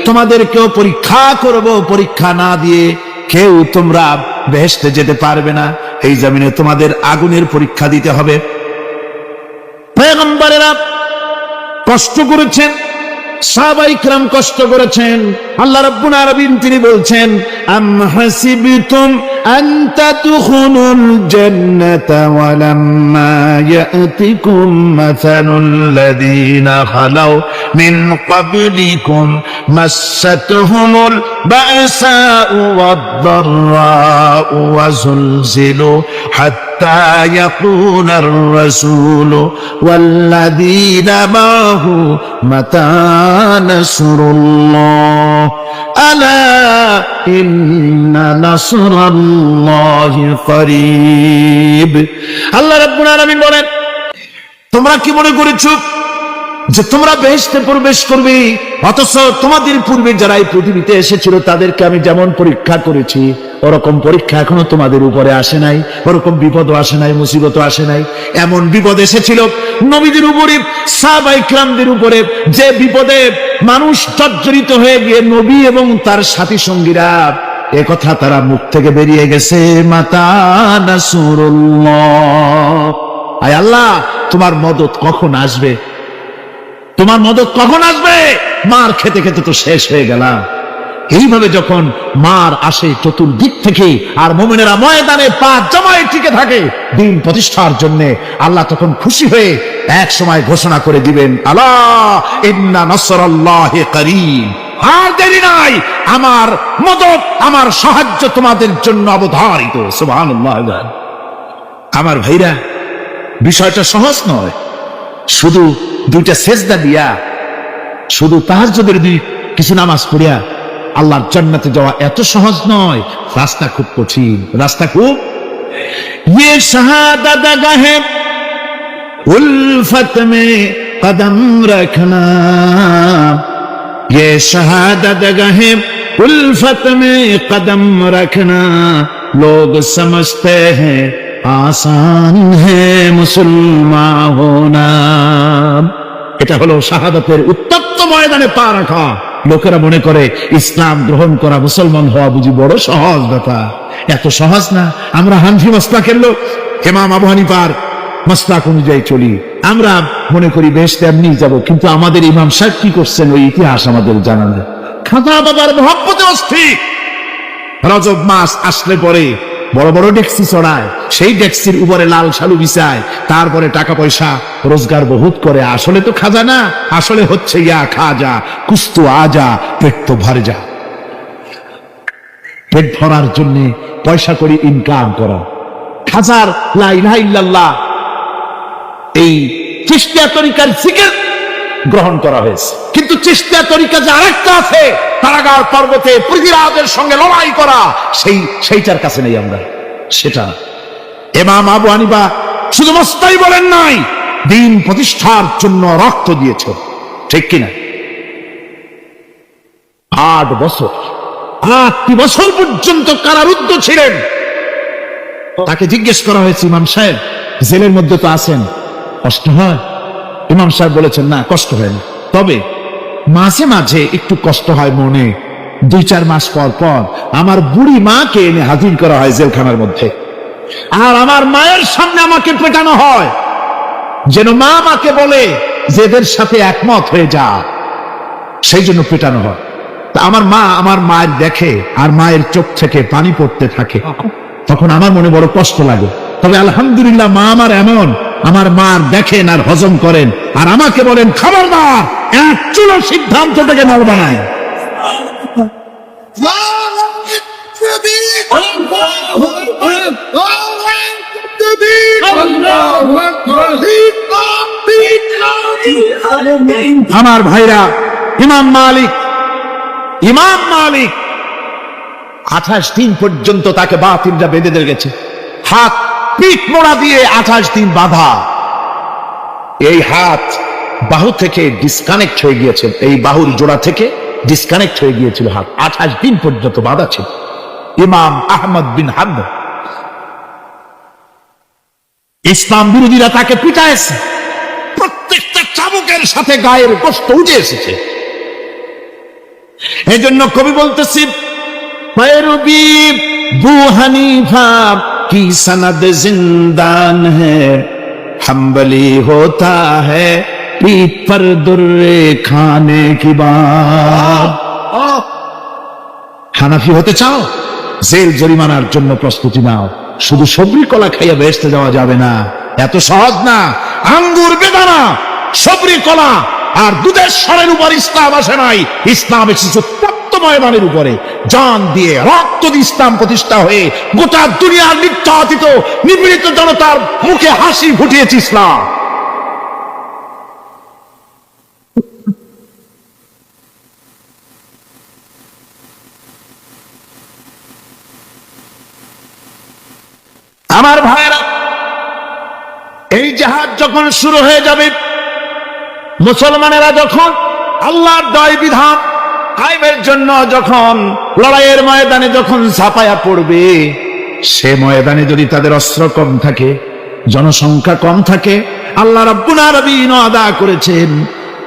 তোমাদেরকেও পরীক্ষা করব, পরীক্ষা না দিয়ে কেউ তোমরা বেহেশতে যেতে পারবে না। এই জমিনে তোমাদের আগুনের পরীক্ষা দিতে হবে। পয়গম্বরেরা কষ্ট করেছেন, সাহাবায়ে কিরাম কষ্ট করেছেন। আল্লাহ রাব্বুল আলামিন তিনি বলছেন, আম হাসিবতুম আন তাদখুলুল জান্নাতা ওয়া লাম্মা ইয়াতিকুম মাসালুল লাযীনা খালাউ মিন ক্বাবলিকুম মাসাতহুমুল বা'সাউ ওয়াদ-দাররাউ ওয়া যুলজিলু হাত্তা ইয়াকুলার রাসূলু ওয়াল্লাযীনা মা'হু মাতা নাসরুল্লাহ আলা ইন্না নাসরাল্লাহি করিব। আল্লাহ রাব্বুল আলামিন বলেন, তোমরা কি মনে করেছো যে তোমরা বেহেশতে প্রবেশ করবে, অথচ তোমাদের পূর্বে যারা এই পৃথিবীতে এসেছিল তাদেরকে আমি যেমন পরীক্ষা করেছি ওরকম পরীক্ষা এখনো তোমাদের উপরে আসে নাই, ওরকম বিপদও আসে নাই, মুসিবতও আসে নাই। এমন বিপদ এসেছিল নবীদের উপরে, সাহাবায়ে কিরামদের উপরে, যে বিপদে মানুষ জর্জরিত হয়ে গিয়ে নবী এবং তার সাথী সঙ্গীরা একথা তারা মুখ থেকে বেরিয়ে গেছে, মাতা নাসরুল্লাহ, আয় আল্লাহ তোমার মদদ কখন আসবে, তোমার মদদ কখন আসবে? মার খেতে খেতে তো শেষ হয়ে গেলাম। এইভাবে যখন মার আসে চতুর্দিক থেকে আর মুমিনেরা ময়দানে পা জমায়ে টিকে থাকে দিন প্রতিষ্ঠার জন্য, আল্লাহ তখন খুশি হয়ে এক সময় ঘোষণা করে দিবেন, আলা ইন্না নাসরাল্লাহি করিব, আর দেরি নাই, আমার মদদ, আমার সাহায্য তোমাদের জন্য অবধারিত। সুবহানাল্লাহ। আমার ভাইরা, বিষয়টা সহজ নয়। শুধু দুইটা সেজদা দিয়া, শুধু তাহাজ্জুদের কিছু নামাজ পড়িয়া আল্লাহর জান্নাতে যাওয়া এত সহজ নয়। রাস্তা খুব কঠিন, রাস্তা খুব। ये शहादत गाहे उल्फत में कदम रखना, ये शहादत गाहे उल्फत में कदम रखना, लोग समझते हैं आसान है मुसलमान होना। এটা হলো শাহাদাতের উত্তপ্ত ময়দানে পা রাখা। লোকেরা মনে করে ইসলাম গ্রহণ করা, মুসলমান হওয়া বুঝি বড় সহজ ব্যাপার। এত সহজ না। আমরা হানফি মাসলাকের লোক, ইমাম আবু হানিফার মাসলাক অনুযায়ী চলি। আমরা মনে করি বেহেশতে এমনি যাব, কিন্তু আমাদের ইমাম সাহেব কি করছেন ওই ইতিহাস আমাদের জানা নেই। খাজা বাবার মহব্বতে অস্থির। রজব মাস আসলে পরে বড় বড় ডেক্সি চড়ায়, সেই ডেক্সির উপরে লাল শালু বিছায়, তারপরে টাকা পয়সা রোজগার বহুত করে। আসলে তো খাজা না, আসলে হচ্ছে ইয়া খাজা কুস্তু আজা, পেট তো ভরে যা। পেট ভরার জন্য পয়সা করে ইনকাম করা। খাজার লা ইলাহা ইল্লাল্লাহ, এই চিশতিয়া তরিকার জিকির গ্রহণ করা হয়েছে, কিন্তু চিশতিয়া তরিকা যে আরেকটা আছে, তারাগার পর্বতে পৃথিবীর সঙ্গে লড়াই করা, সেইটার কাছে নেই আমরা। সেটা ইমাম আবু হানিফা শুধু মস্তাই বলেন নাই, দিন প্রতিষ্ঠার জন্য রক্ত দিয়েছে, ঠিক কিনা? 8 বছর, 8টি বছর পর্যন্ত কারারুদ্ধ ছিলেন। তাকে জিজ্ঞেস করা হয়েছে, ইমাম সাহেব জেলের মধ্যে তো আছেন, কষ্ট হয়? ইমাম সাহেব বলেছেন, না কষ্ট হয় না, তবে মাঝে মাঝে একটু কষ্ট হয় মনে। 2-4 মাস পর পর আমার বুড়ি মাকে এনে হাজির করা হয় জেলখানার মধ্যে, আর আমার মায়ের সামনে আমাকে পেটানো হয়, যেন মা আমাকে বলে যে এদের সাথে একমত হয়ে যা, সেই জন্য পেটানো হয়। তা আমার মা আমার মায়ের দেখে, আর মায়ের চোখ থেকে পানি পড়তে থাকে, তখন আমার মনে বড় কষ্ট লাগে। তবে আলহামদুলিল্লাহ মা আমার এমন, আমার মার দেখেন আর হজম করেন, আর আমাকে বলেন খবরদার এক চুলো সিদ্ধান্ত থেকে নড়বা না। আমার ভাইরা, ইমাম মালিক 28 দিন পর্যন্ত তাকে বাতিলরা বেঁধে দিয়ে গেছে, হাত পিঠ মোড়া দিয়ে 28 দিন বাঁধা। এই হাত বাহু থেকে ডিসকানেক্ট হয়ে গিয়েছে, এই বাহুর জোড়া থেকে ডিসকানেক্ট হয়ে গিয়েছিল হাত, 28 দিন পর্যন্ত বাঁধা ছিল। ইমাম আহমদ বিন হাম্বল, ইসলাম বিরোধীরা তাকে পিটাইছে, প্রত্যেকটা চাবুকের সাথে গায়ের গোশত উঠে এসেছে। এই জন্য কবি বলতেছি, पैरवी बू हनीफा की सनद जिंदान है, हम्बली होता है पीठ पर दुर्रे खाने की बात। হানাফি হতে চাও, জেল জরিমানার জন্য প্রস্তুতি নাও। শুধু সবরি কলা খাইয়া বেহেশতে যাওয়া যাবে না, এত সহজ না। আঙ্গুর বেদানা সবরি কলা আর দুধের স্বরের উপর ইসলাম আসে নাই। ইসলাম এসেছে তপ্ত ময়দানের উপরে, জান দিয়ে রক্ত দিয়ে ইসলাম প্রতিষ্ঠা হয়ে গোটা দুনিয়ার নির্যাতিত নিপীড়িত জনতার মুখে হাসি ফুটিয়েছে ইসলাম। আমার ভাইরা, এই জাহাজ যখন শুরু হয়ে যাবে, মুসলমানেরা যখন আল্লাহর দয় বিধান কায়েমের জন্য যখন লড়াইয়ের ময়দানে যখন ঝাঁপায়া পড়বে, সে ময়দানে যদি তাদের অস্ত্র কম থাকে, জনসংখ্যা কম থাকে, আল্লাহ রাব্বুল আলামিন ওয়াদা করেছেন,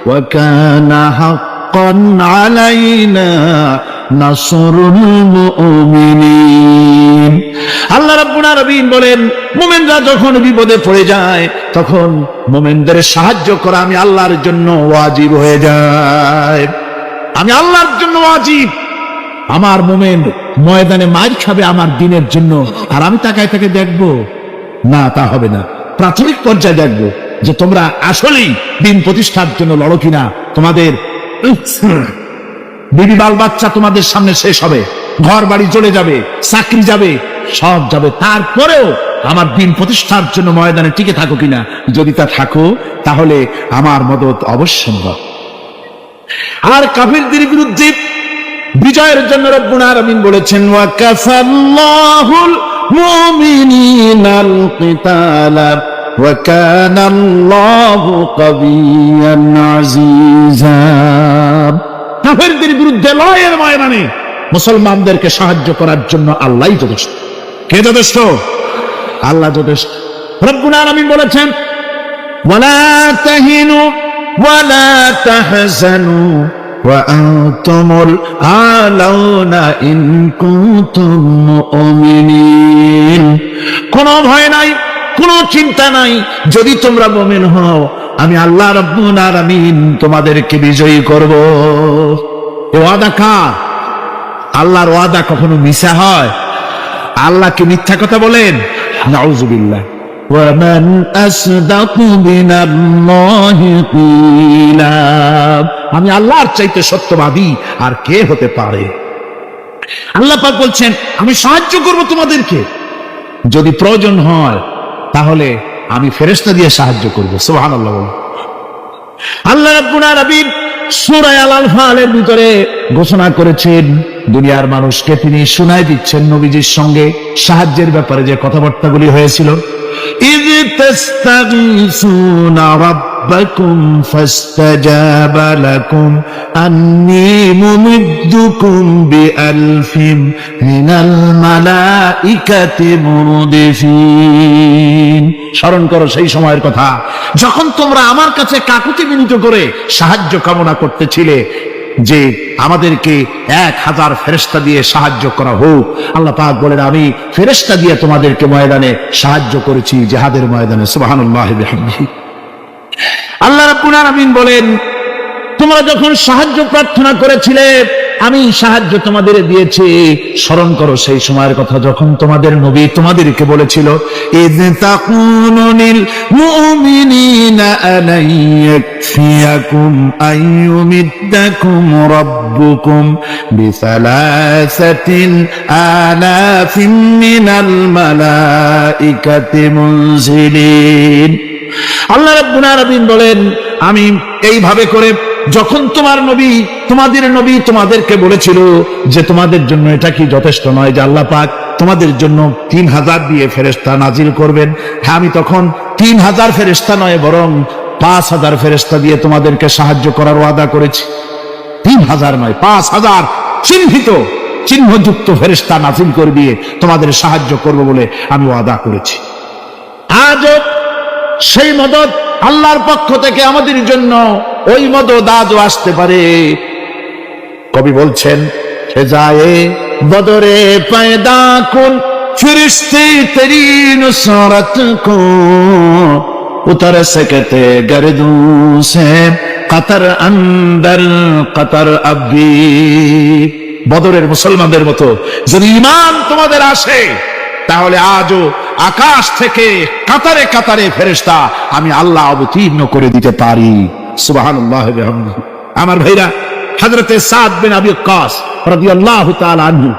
ওয়া কানা হাক্কান আলাইনা নাসরুল মুমিনিন। আল্লাহ রাব্বুল আলামিন বলেন, মুমিনরা যখন বিপদে পড়ে যায়, তখন মুমিনদের সাহায্য করা আমি আল্লাহর জন্য ওয়াজিব হয়ে যায়। আমি আল্লাহর জন্য ওয়াজিব। আমার মুমিন ময়দানে মার খাবে আমার দিনের জন্য, আর আমি তাকায় তাকে দেখবো না? তা হবে না। প্রাথমিক পর্যায়ে দেখবো যে তোমরা আসলেই দিন প্রতিষ্ঠার জন্য লড়ো কিনা। তোমাদের বিবি বাল বাচ্চা তোমাদের সামনে শেষ হবে, ঘর বাড়ি চলে যাবে, চাকরি যাবে, সব যাবে, তারপরেও আমার দিন প্রতিষ্ঠার জন্য ময়দানে টিকে থাকো কিনা। যদি তা থাকো, তাহলে আমার মদত অবশ্যম্ভব। আর কাফিরদের বিরুদ্ধে বিজয়ের জন্য রব্বুল আলামিন বলেছেন, ওয়া কাফাল্লাহুল মুমিনিনাল কিতালা ওয়া কানাল্লাহু কাবিয়্যান আজিজা। কাফিরদের বিরুদ্ধে লড়াইয়ের ময়দানে মুসলমানদেরকে সাহায্য করার জন্য আল্লাহই যথেষ্ট। কে যথেষ্ট? আল্লাহ যথেষ্ট। রব্বুল আলামিন বলেছেন, ওয়ালা তাহিনু ওয়ালা তাহজানু ওয়া আনতুমুল আলাউনা ইন কুনতুম মুমিনিন। কোনো ভয় নাই, কোনো চিন্তা নাই, যদি তোমরা মুমিন হও, আমি আল্লাহ রাব্বুল আলামিন তোমাদেরকে বিজয়ী করব। এ ওয়াদা কার? আল্লাহর ওয়াদা কখনো মিথ্যা হয়? আল্লাহকে মিথ্যা কথা বলেন? নাউযুবিল্লাহ। ওয়ামান আসদাকু মিনাল্লাহি কিলা। আমি আল্লাহর চাইতে সত্যবাদী আর কে হতে পারে? আল্লাহ পাক বলছেন, আমি সাহায্য করব তোমাদেরকে, যদি প্রয়োজন হয় তাহলে আমি ফেরেশতা দিয়ে সাহায্য করব। সুবহানাল্লাহ। আল্লাহ রাব্বুল আলামিন সূরা আল-আনফালের ভিতরে ঘোষণা করেছেন, দুনিয়ার মানুষকে তিনি শোনায় দিচ্ছেন নবীজির সঙ্গে সাহায্যের ব্যাপারে যে কথাবার্তাগুলি হয়েছিল। ইয তাস্তাগীসুনা রাব্বাকুম ফাস্তাজাবা লাকুম আন্নী মুমিদ্দুকুম বিআলফিন মিনাল মালাইকাতি মুরদিফিন। স্মরণ করো সেই সময়ের কথা যখন তোমরা আমার কাছে কাকুতি বিনীত করে সাহায্য কামনা করতেছিলে যে আমাদেরকে 1000 ফেরেশতা দিয়ে সাহায্য করা হোক। আল্লাহ পাক বলেন, আমি ফেরেশতা দিয়ে তোমাদেরকে ময়দানে সাহায্য করেছি, জিহাদের ময়দানে। সুবহানাল্লাহ বিহামদিহি। আল্লাহ রাব্বুল আলামিন বলেন, তোমরা যখন সাহায্য প্রার্থনা করেছিলে, আমি সাহায্য তোমাদের দিয়েছি। স্মরণ করো সেই সময়ের কথা যখন তোমাদের নবী তোমাদেরকে বলেছিল, ইয তাকুলু লিল মুমিনিনা আলাই ইয়াকফিয়াকুম আইয়ুমিদ্দাকুম রাব্বুকুম বিসালাসাতিন আলাফিন মিনাল মালাইকাতি মুনজিলিন। আল্লাহ রাব্বুল আলামিন বলেন, আমি এইভাবে করে যখন তোমাদের নবী তোমাদেরকে বলেছিল যে তোমাদের জন্য এটা কি যথেষ্ট নয় যে আল্লাহ পাক তোমাদের জন্য 3000 দিয়ে ফেরেশতা নাজিল করবেন? হ্যাঁ, আমি তখন 3000 ফেরেশতা নয়, বরং 5000 ফেরেশতা দিয়ে তোমাদেরকে সাহায্য করার ওয়াদা করেছি। 3000 নয়, 5000 চিহ্নযুক্ত ফেরেশতা নাজিল করে দিয়ে তোমাদের সাহায্য করব বলে আমি ওয়াদা করেছি। আজও সেই মদদ আল্লাহর পক্ষ থেকে আমাদের জন্য ওই মদদ আজও আসতে পারে। কবি বলছেন, ফেজায়ে বদরে পয়দা কুন ফিরিস্তে তেরি নুসরত কো উতর সকতে গর্দু সে কতর অন্দর কতর আবি। বদরের মুসলমানদের মতো যদি ঈমান তোমাদের আসে, তাহলে আজও আকাশ থেকে কাতারে কাতারে ফেরেশতা আমি আল্লাহ অবতীর্ণ করে দিতে পারি। সুবহানাল্লাহ ওয়া বিহামদিহি। আমার ভাইরা, হযরতে সাদ বিন আবি ওয়াক্কাস রাদিয়াল্লাহু তাআলা আনহু,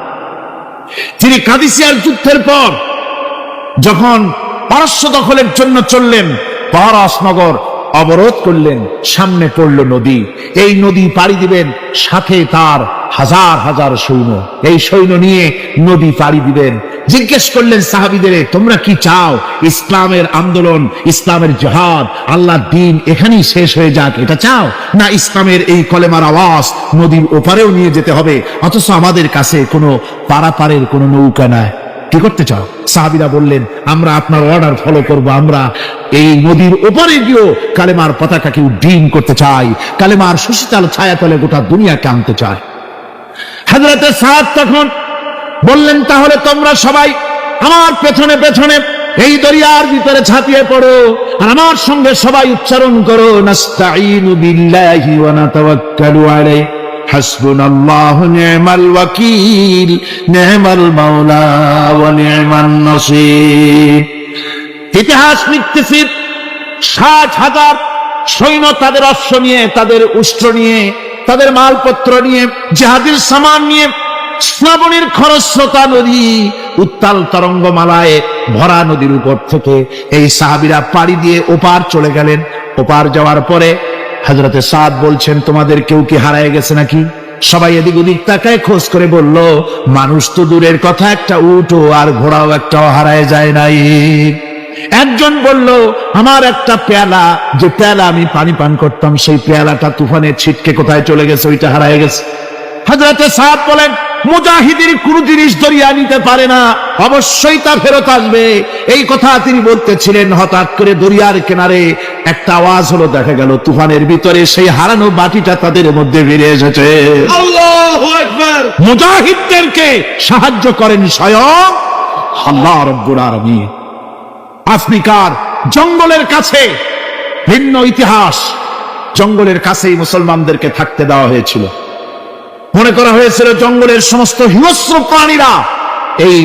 তিনি কাদিসিয়ার যুদ্ধের পর যখন পারস্য দখলের জন্য চললেন, পারস নগর অবরোধ করলেন, সামনে পড়ল নদী। এই নদী পাড়ি দিবেন, সাথে তার হাজার হাজার সৈন্য, এই সৈন্য নিয়ে নদী পাড়ি দিবেন। জিজ্ঞেস করলেন সাহাবীদের, তোমরা কি চাও? ইসলামের আন্দোলন, ইসলামের জিহাদ, আল্লাহর দ্বীন এখানেই শেষ হয়ে যাক, এটা চাও? না ইসলামের এই কলেমার আওয়াজ নদীর ওপারেও নিয়ে যেতে হবে, অথচ আমাদের কাছে কোনো পারাপারের কোনো নৌকা নাই, কি করতে চাও? সাহাবীরা বললেন, আমরা আপনার অর্ডার ফলো করব, আমরা এই নদীর ওপারে গিয়েও কালেমার পতাকাকে উড্ডীন করতে চাই, কালেমার সুশীতল ছায়াতলে গোটা দুনিয়াকে আনতে চাই। হযরতে সাদ তখন বললেন, তাহলে তোমরা সবাই আমার পেছনে পেছনে এই দরিয়ার ভিতরে ঝাঁপিয়ে পড়ো, আর আমার সঙ্গে সবাই উচ্চারণ করো, নাস্তাঈনু বিল্লাহি ওয়া নাতাওয়াক্কালু আলাইহি হাসবুনাল্লাহু নি'মাল ওয়াকিল নি'মাল মাওলা ওয়া নি'মান নাসীর। ইতিহাস লিখতেছি, ৬০,০০০ সৈন্য তাদের অশ্ব নিয়ে, তাদের উষ্ট্র নিয়ে, তাদের মালপত্র নিয়ে, জিহাদের সামান নিয়ে শ্রাবণের খরস্রোতা নদী, উত্তাল তরঙ্গমালায় ভরা নদীর উপর থেকে এই সাহাবীরা পাড়ি দিয়ে ওপার চলে গেলেন। ওপার যাওয়ার পরে হযরতে সাদ বলছেন, তোমাদের কেউ কি হারায় গেছে নাকি? সবাই এদিক ওদিক তাকায়, খোঁজ করে বলল, মানুষ তো দূরের কথা, একটা উটও আর ঘোড়াও একটাও হারায় যায় নাই। একজন বলল, আমার একটা পেয়ালা, যে পেয়ালা আমি পানি পান করতাম, সেই পেয়ালাটা তুফানে ছিটকে কোথায় চলে গেছে, ওইটা হারায় গেছে। হযরতে সাদ বলেন, মুজাহিদের কোন জিনিস দরিয়া নিতে পারে না, অবশ্যই তা ফেরত আসবে। এই কথা তিনি বলতেছিলেন, হঠাৎ করে দরিয়ার কিনারে একটা আওয়াজ হলো, দেখা গেল তুফানের ভিতরে সেই হারানো বাটিটা তাদের মধ্যে ফিরে এসেছে। আল্লাহু আকবার! মুজাহিদদেরকে সাহায্য করেন স্বয়ং আল্লাহ রাব্বুল আলামিন। আফ্রিকার জঙ্গলের কাছে, ভিন্ন ইতিহাস, জঙ্গলের কাছেই মুসলমানদেরকে থাকতে দেওয়া হয়েছিল। মনে করা হয়েছিল জঙ্গলের সমস্ত হিংস্র প্রাণীরা এই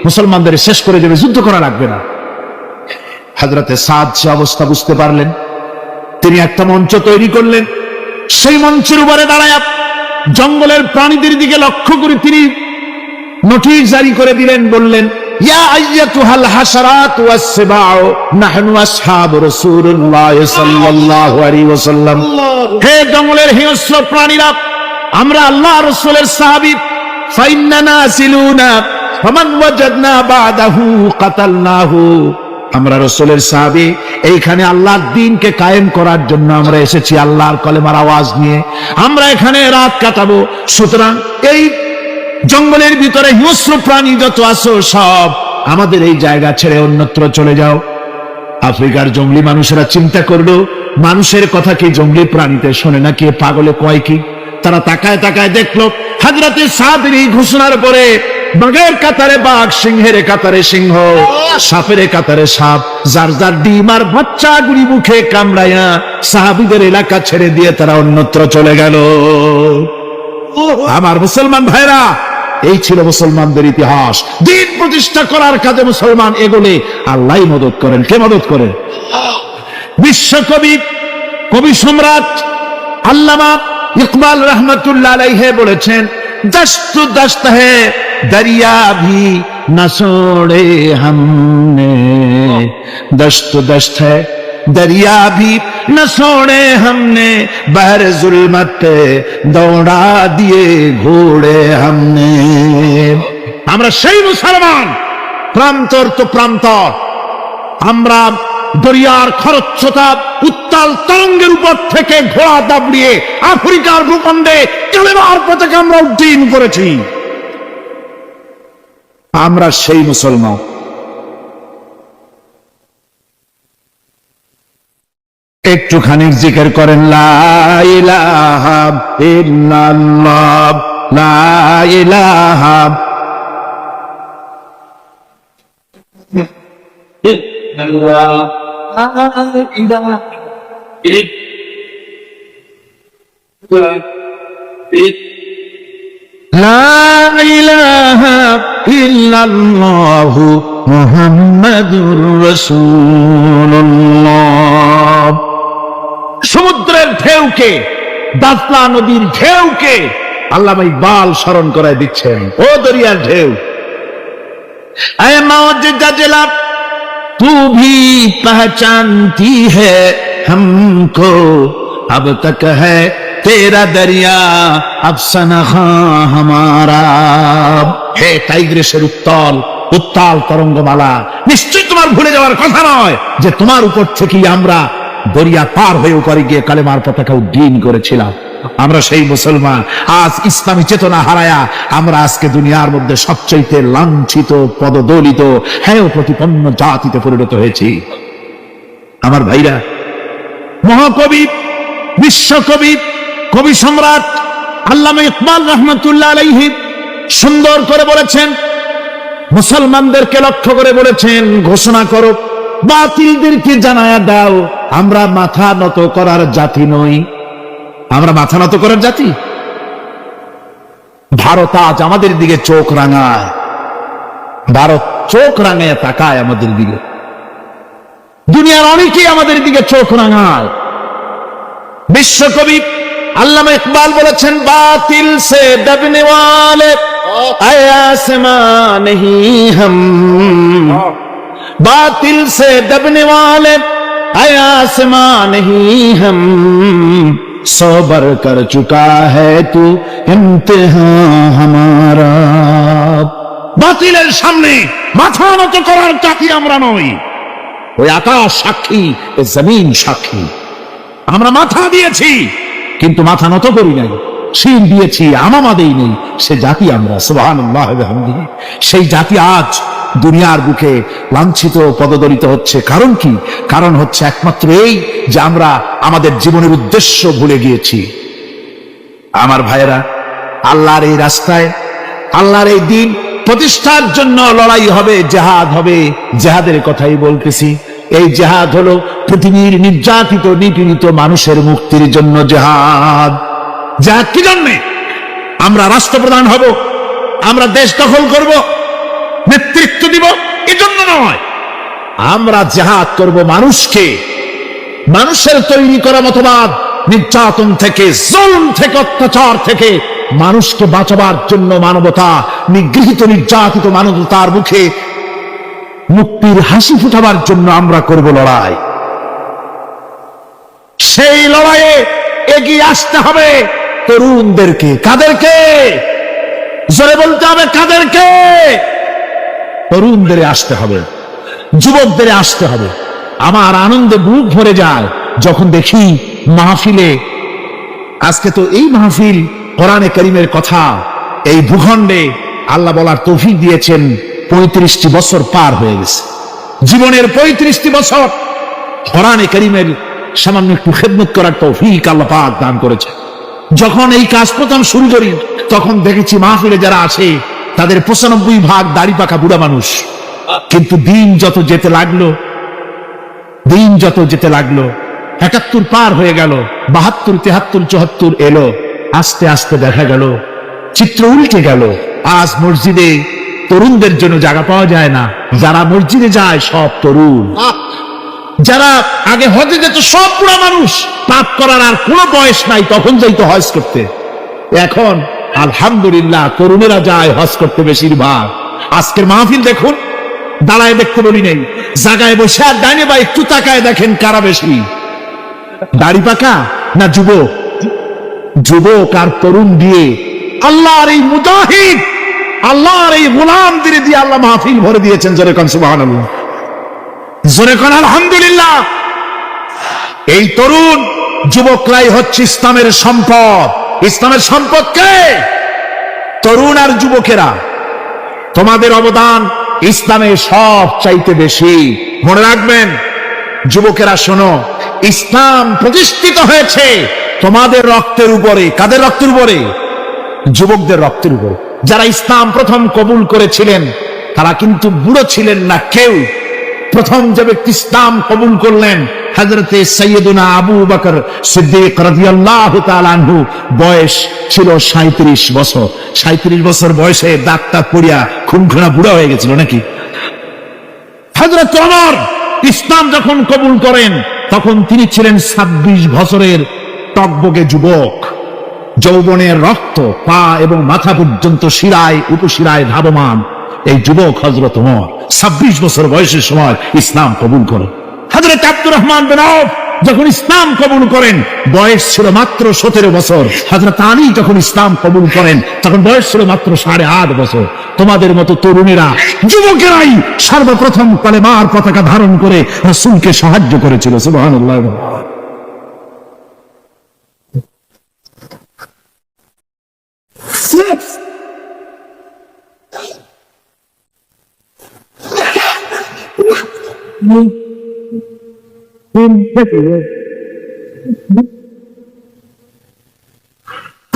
মুসলমানদের শেষ করে দেবে, যুদ্ধ করা লাগবে না। হযরতে সাদ সে অবস্থা বুঝতে পারলেন, তিনি একটা মঞ্চ তৈরি করলেন। সেই মঞ্চের উপরে দাঁড়ায় জঙ্গলের প্রাণীদের দিকে লক্ষ্য করে তিনি নোটিশ জারি করে দিলেন, বললেন, ইয়া আইয়াতুহাল হাশারাত ওয়াস সিবাউ নাহনু আসহাবু রাসূলুল্লাহ সাল্লাল্লাহু আলাইহি ওয়াসাল্লাম। হে জঙ্গলের হিংস্র প্রাণীরা, আমরা আল্লাহ রাসূলের সাহাবী, ফাইন্নানা সিলুনা ফামান ওয়াজাদনা বাদাহু কাতালনাহু। আমরা রাসূলের সাহাবী, এইখানে আল্লাহর দ্বীনকে কায়েম করার জন্য আমরা এসেছি, আল্লাহর কলেমার আওয়াজ নিয়ে আমরা এখানে রাত কাটাবো। সুতরাং এই জঙ্গলের ভিতরে হিংস্র প্রাণী যত আছো, সব আমাদের এই জায়গা ছেড়ে অন্যত্র চলে যাও। আফ্রিকার জঙ্গলি মানুষেরা চিন্তা করলো, মানুষের কথা কি জঙ্গলি প্রাণীতে শোনে নাকি, পাগলে কয় কি? তারা তাকায় তাকায় দেখলো, হযরতে সাদের এই ঘোষণার পরে বাঘের কাতারে বাঘ, সিংহের কাতারে সিংহ, সাপের কাতারে সাপ, যার যার ডিম আর বাচ্চা গুলি মুখে কামড়াইয়া সাহাবীদের এলাকা ছেড়ে দিয়ে তারা অন্যত্র চলে গেল। আমার মুসলমান ভাইরা, এই ছিল মুসলমানদের ইতিহাস। দ্বীন প্রতিষ্ঠা করার কাজে মুসলমান এগোলে আল্লাহই মদত করেন। কে মদত করেন? বিশ্বকবি, কবি সম্রাট আল্লামা ইকবাল রহমতুল্লাহ আলাইহি বলেছেন, দস্ত দস্ত है दरिया भी न छोड़े हमने, दस्त दस्त है दरिया भी न छोड़े हमने, बहर जुल्मत पे दौड़ा दिए घोड़े हमने। আমরা সেই মুসলমান, প্রান্তর তো প্রান্তর, আমরা দরিয়ার খরস্রোতা উত্তাল তরঙ্গের উপর থেকে ঘোড়া দাবড়িয়ে আফ্রিকার ভূখণ্ডে কালেমার পতাকা আমরা উড্ডীন করেছি। আমরা সেই মুসলমান। একটুখানি জিকির করেন লা ইলাহা ইল্লাল্লাহ, লা ইলাহা লা ইলাহা ইল্লাল্লাহু মুহাম্মাদুর রাসূলুল্লাহ। সমুদ্রের ঢেউকে, দাজলা নদীর ঢেউকে আল্লামা ইকবাল স্মরণ করায় দিচ্ছেন। ও দরিয়ার ঢেউ, ऐ मौज जजला तू भी पहचानती है हमको, अब तक है तेरा दरिया अफसाना हमारा। হে টাইগ্রিসের উত্তাল উত্তাল তরঙ্গমালা, নিশ্চয়ই তোমার ভুলে যাওয়ার কথা নয় যে তোমার উপর থেকেই আমরা দরিয়া পার হয়ে উপরে গিয়ে কালেমার পতাকা উড্ডীন করেছিলাম। আমরা সেই মুসলমান, আজ ইসলামী চেতনা হারায়া আমরা আজকে দুনিয়ার মধ্যে সবচেয়ে লাঞ্ছিত, পদদলিত, হেয় প্রতিপন্ন জাতিতে পরিণত হয়েছি। আমার ভাইরা, মহাকবি, বিশ্বকবি, কবি সম্রাট আল্লামা ইকবাল রহমাতুল্লাহ আলাইহি সুন্দর করে বলেছেন, মুসলমানদেরকে লক্ষ্য করে বলেছেন, ঘোষণা করো, বাতিলদেরকে জানায়া দাও, আমরা মাথা নত করার জাতি নই। আমরা মাথা নত করার জাতি? ভারত আজ আমাদের দিকে চোখ রাঙায়, ভারত চোখ রাঙায় তাকায় আমাদের দিকে, দুনিয়ার অনেকেই আমাদের দিকে চোখ রাঙায়। বিশ্বকবি আল্লামা ইকবাল বলেছেন, বাতিল সে দবনে ওয়ালে আসমান হি হাম, बातिल से दबने वाले आसमान ही हम, सोबर कर चुका है तू इम्तिहान हमारा। বাতিলের সামনে মাথা নত করার জাতি আমরা নই। ওই আকাশ সাক্ষী, ওই জমিন সাক্ষী, আমরা মাথা দিয়েছি কিন্তু মাথা নত করি নাই, শির দিয়েছি আমামা দেই নেই, সে জাতি আমরা। সুবহানাল্লাহ ওয়া বিহামদিহি। সেই জাতি আজ দুনিয়ার বুকে লাঞ্ছিত, পদদলিত হচ্ছে। কারণ কি? কারণ হচ্ছে একমাত্র এই যে আমরা আমাদের জীবনের উদ্দেশ্য ভুলে গিয়েছি। আমার ভাইয়েরা, আল্লাহর এই রাস্তায়, আল্লাহর এই দিন প্রতিষ্ঠার জন্য লড়াই হবে, জেহাদ হবে। জেহাদের কথাই বলতেছি। এই জেহাদ হলো পৃথিবীর নির্যাতিত, নিপীড়িত মানুষের মুক্তির জন্য জেহাদ। জেহাদ কি জন্যে? আমরা রাষ্ট্রপ্রধান হব, আমরা দেশ দখল করব, নেতৃত্ব দিব, এজন্য নয়। আমরা জেহাদ করব মানুষকে, মানুষের তৈরি করা মতবাদ, নির্যাতন থেকে, জুলম থেকে, অত্যাচার থেকে মানুষকে বাঁচাবার জন্য, মানবতা, নিগৃহীত নির্যাতিত মানবতার মুখে মুক্তির হাসি ফুটাবার জন্য আমরা করব লড়াই। সেই লড়াইয়ে এগিয়ে আসতে হবে তরুণদেরকে। কাদেরকে? জোরে বলতে হবে, কাদেরকে? তরুণদের আসতে হবে, যুবকদের আসতে হবে। আমার আনন্দে বুক ভরে যায় যখন দেখি মাহফিলে, আজকে তো এই মাহফিল কোরআনে কারীমের কথা এই ভূখণ্ডে আল্লাহ বলার তৌফিক দিয়েছেন। 35টি বছর পার হয়ে গেছে, জীবনের 35টি বছর কোরআনে কারীমের সামান্য একটু খেদমত করার তৌফিক আল্লাহ পাক দান করেছে। যখন এই কাজ প্রথম শুরু করি তখন দেখেছি মাহফিলে যারা আসে তাদের 95% দাড়ি পাকা বুড়া মানুষ। কিন্তু দিন যত যেতে লাগলো, দিন যত যেতে লাগলো, 71 পার হয়ে গেল, 72, 73, 74 এলো, আস্তে আস্তে দেখা গেল চিত্র উল্টে গেল। আজ মসজিদে তরুণদের জন্য জায়গা পাওয়া যায় না। যারা মসজিদে যায় সব তরুণ, যারা আগে হজে যেত সব বুড়া মানুষ, পাপ করার আর কোনো বয়স নাই, তখন যাইতো হজ করতে। এখন আলহামদুলিল্লাহ তরুণেরা যায় হজ করতে বেশিরভাগ। আজকের মাহফিল দেখুন, দাঁড়ায় দেখতে বলি নেই, জায়গায় বসে আর ডাইনে বা একটু তাকায় দেখেন কারা বেশি, দাড়ি পাকা না যুবক? যুবক আর তরুণ দিয়ে আল্লাহর এই মুজাহিদ, আল্লাহর এই গোলামদের দিয়ে আল্লাহ মাহফিল ভরে দিয়েছেন। জোরে কোন সুবহানাল্লাহ, জোরে কোন আলহামদুলিল্লাহ। এই তরুণ যুবকরাই হচ্ছে ইসলামের সম্পদ। ইসলামের সম্পদ কে? তরুণ আর যুবকেরা। তোমাদের অবদান ইসলামে সব চাইতে বেশি। মনে রাখবেন যুবকেরা, শোনো, ইসলাম প্রতিষ্ঠিত হয়েছে তোমাদের রক্তের উপরে। কাদের রক্তের উপরে? যুবকদের রক্তের উপরে। যারা ইসলাম প্রথম কবুল করেছিলেন তারা কিন্তু বুড়ো ছিলেন না কেউ। প্রথম যে ব্যক্তি ইসলাম কবুল করলেন হযরতে সাইয়্যিদুনা আবু বকর সিদ্দিক রাদিয়াল্লাহু তাআলা আনহু, বয়স ছিল 37 বছর। 37 বছর বয়সে দাঁতটা পড়িয়া খুনখানা বুড়া হয়ে গেছিল নাকি? হযরত ওমর ইসলাম যখন কবুল করেন তখন তিনি ছিলেন 26 বছরের টকবগে যুবক। যৌবনের রক্ত পা এবং মাথা পর্যন্ত শিরায় উপশিরায় ধাবমান এই যুবক হযরত ওমর 26 বছর বয়সের সময় ইসলাম কবুল করেন। হযরত আব্দুর রহমান বিন আউফ যখন ইসলাম কবুল করেন বয়স ছিল মাত্র 17 বছর। হযরত আলী যখন ইসলাম কবুল করেন তখন বয়স ছিল মাত্র 8.5 বছর। তোমাদের মতো তরুণেরা, যুবকেরাই সর্বপ্রথম কালেমার পতাকা ধারণ করে রাসূলকে সাহায্য করেছিল। সুবহানাল্লাহ।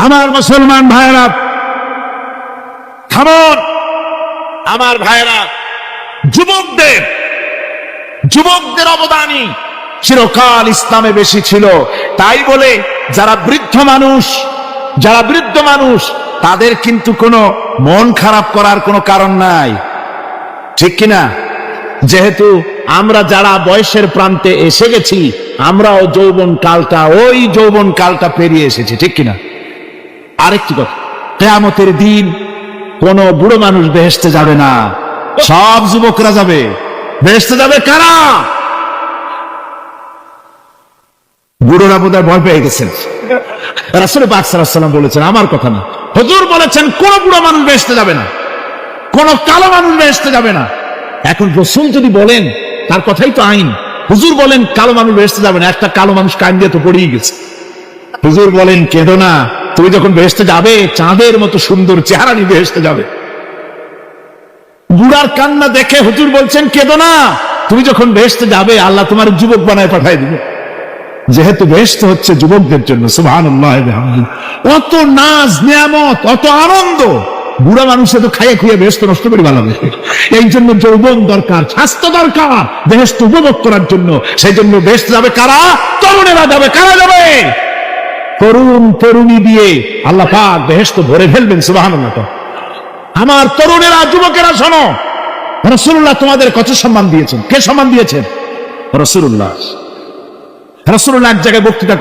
আমার মুসলমান ভাইরা থামুন। আমার ভাইরা, যুবকদের অবদানই চিরকাল ইসলামে বেশি ছিল। তাই বলে যারা বৃদ্ধ মানুষ তাদের কিন্তু কোনো মন খারাপ করার কোনো কারণ নাই, ঠিক কিনা? যেহেতু আমরা যারা বয়সের প্রান্তে এসে গেছি আমরাও ওই যৌবন কালটা পেরিয়ে এসেছি, ঠিক কিনা? আরেকটি কথা, কিয়ামতের দিন কোন বুড়ো মানুষ বেহেশতে যাবে না, সব যুবকরা যাবে। বেহেশতে যাবে কারা? বুড়োরা বোধহয় ভয় পেয়ে গেছেন। রাসূল পাক সাল্লাল্লাহু আলাইহি ওয়াসাল্লাম বলেছেন, আমার কথা না, হুজুর বলেছেন কোন বুড়ো মানুষ বেহেশতে যাবে না, কোন কালো মানুষ বেহেশতে যাবে না। এখন রাসূল যদি বলেন তার কথাই তো আইন। হুজুর বলেন কালো মানুষ বেহেশতে যাবে না, একটা কালো মানুষ কান দিয়ে তো পড়েই গেছে। হুজুর বলেন কেঁদো না, তুমি যখন বেহেশতে যাবে চাঁদের মতো সুন্দর চেহারা নিয়ে বেহেশতে যাবে। বুড়ার কান্না দেখে হুজুর বলছেন কেঁদো না, তুমি যখন বেহেশতে যাবে আল্লাহ তোমার যুবক বানায় পাঠায় দিবে। যেহেতু বেহেশত হচ্ছে যুবকদের জন্য, সুবহানাল্লাহ। অত নাজ নিয়ামত, অত আনন্দ, বুড়া মানুষে তো খাইয়ে খুঁয়ে বেহেশত নষ্ট করে বানাবে। এই জন্য যৌবন দরকার, স্বাস্থ্য দরকার বেহেশত উপভোগ করার জন্য। সেই জন্য বেহেশতে যাবে কারা? তরুণেরা যাবে। কারা যাবে? তরুণী দিয়ে আল্লাহ পাক বেহেশত ভরে ফেলবেন। সুবহানাল্লাহ। আমার তরুণেরা, যুবকেরা শোনো, রাসূলুল্লাহ তোমাদের কত সম্মান দিয়েছেন। কে সম্মান দিয়েছেন? রাসূলুল্লাহ। রাসূলুল্লাহ এক জায়গায় বক্তৃতা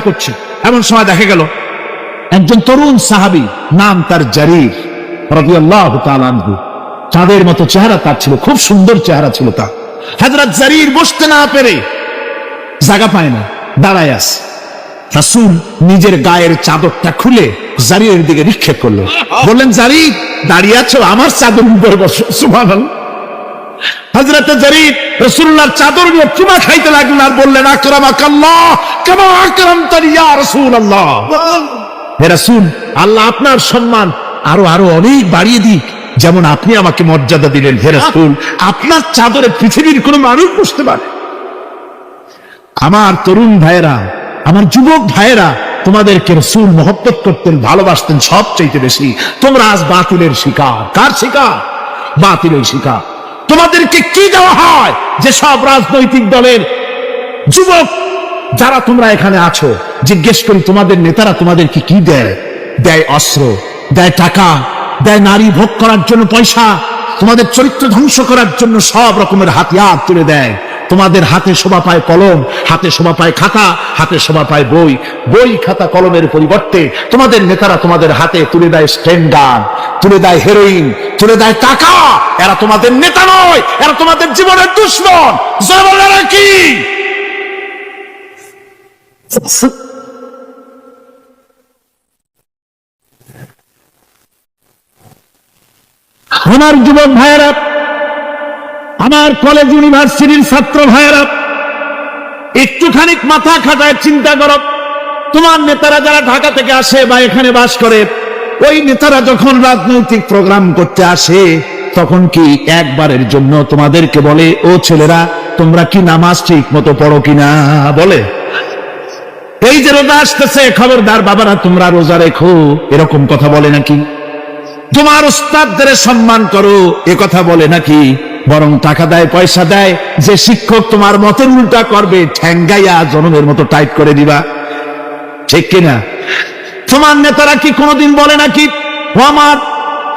করছে, এমন সময় দেখা গেল একজন তরুণ সাহাবী, নাম তার জারীর রাদিয়াল্লাহু তাআলা আনহু। চাঁদের মতো চেহারা তার ছিল, খুব সুন্দর চেহারা ছিল তার। হযরত জারীর বসতে না পেরে জায়গা পায় না, দাঁড়ায় আছে। রাসূল নিজের গায়ের চাদরটা খুলে জারীরের দিকে নিক্ষেপ করলেন, বললেন জারীর দাঁড়িয়ে আছো, আমার চাদর উপরে বসো। সুবহানাল্লাহ। হযরত জারীর রাসূলুল্লাহর চাদর নিয়ে চুমা খাইতে লাগলেন আর বললেন আকরামাকাল্লাহ কামা আকরামতানি ইয়া রাসূলুল্লাহ। হে রাসূল, আল্লাহ আপনার সম্মান আরো অনেক বাড়িয়ে দিক, যেমন আপনি আমাকে মর্যাদা দিলেন। হে রাসূল, আপনার চাদরে পৃথিবীর কোন মানুষ বসতে পারে? আমার তরুণ ভাইয়েরা, আমার যুবক ভাইয়েরা, তোমাদেরকে রাসূল মহব্বত করতেন, ভালোবাসতেন সবচাইতে বেশি। তোমরা আজ বাতিলের শিকার। কার শিকার? বাতিলের শিকার। তোমাদেরকে কি দেওয়া হয়? যে সব রাজনৈতিক দলের যুবক যারা তোমরা এখানে আছো, জিজ্ঞেস করি তোমাদের নেতারা তোমাদেরকে কি দেয়? দেয় অস্ত্র, দেয় টাকা, দেয় নারী ভোগ করার জন্য পয়সা, তোমাদের চরিত্র ধ্বংস করার জন্য সব রকমের হাতিয়ার তুলে দেয়। তোমাদের হাতে শোভা পায় কলম, হাতে শোভা পায় খাতা, হাতে শোভা পায় বই খাতা কলমের পরিবর্তে তোমাদের নেতারা তোমাদের হাতে তুলে দেয় স্ট্যান্ডার, তুলে দেয় হেরোইন, তুলে দেয় টাকা। এরা তোমাদের নেতা নয়, এরা তোমাদের জীবনের দুশমন। জনগণেরা কি? আমার যুবক ভাইয়েরা, আমার কলেজ ইউনিভার্সিটির ছাত্র ভাইয়েরা, একটুখানি মাথা খাটায় চিন্তা করো। তোমার নেতারা যারা ঢাকা থেকে আসে বা এখানে বাস করে, ওই নেতারা যখন রাজনৈতিক প্রোগ্রাম করতে আসে তখন কি একবারের জন্য তোমাদেরকে বলে ও ছেলেরা তোমরা কি নামাজ ঠিক মতো পড়ো কিনা, বলে। এই যে রোজা আসতেছে, খবরদার বাবারা তোমরা রোজা রেখো, এরকম কথা বলে নাকি? তোমার উস্তাদদের সম্মান করো, এ কথা বলে নাকি? বরং টাকা দেয়, পয়সা দেয়, যে শিক্ষক তোমার মতের উল্টা করবে ঠ্যাঙ্গাইয়া জনমের মতো টাইট করে দিবা, ঠিক কিনা? তোমার নেতারা কি কোনোদিন বলে নাকি ও আমার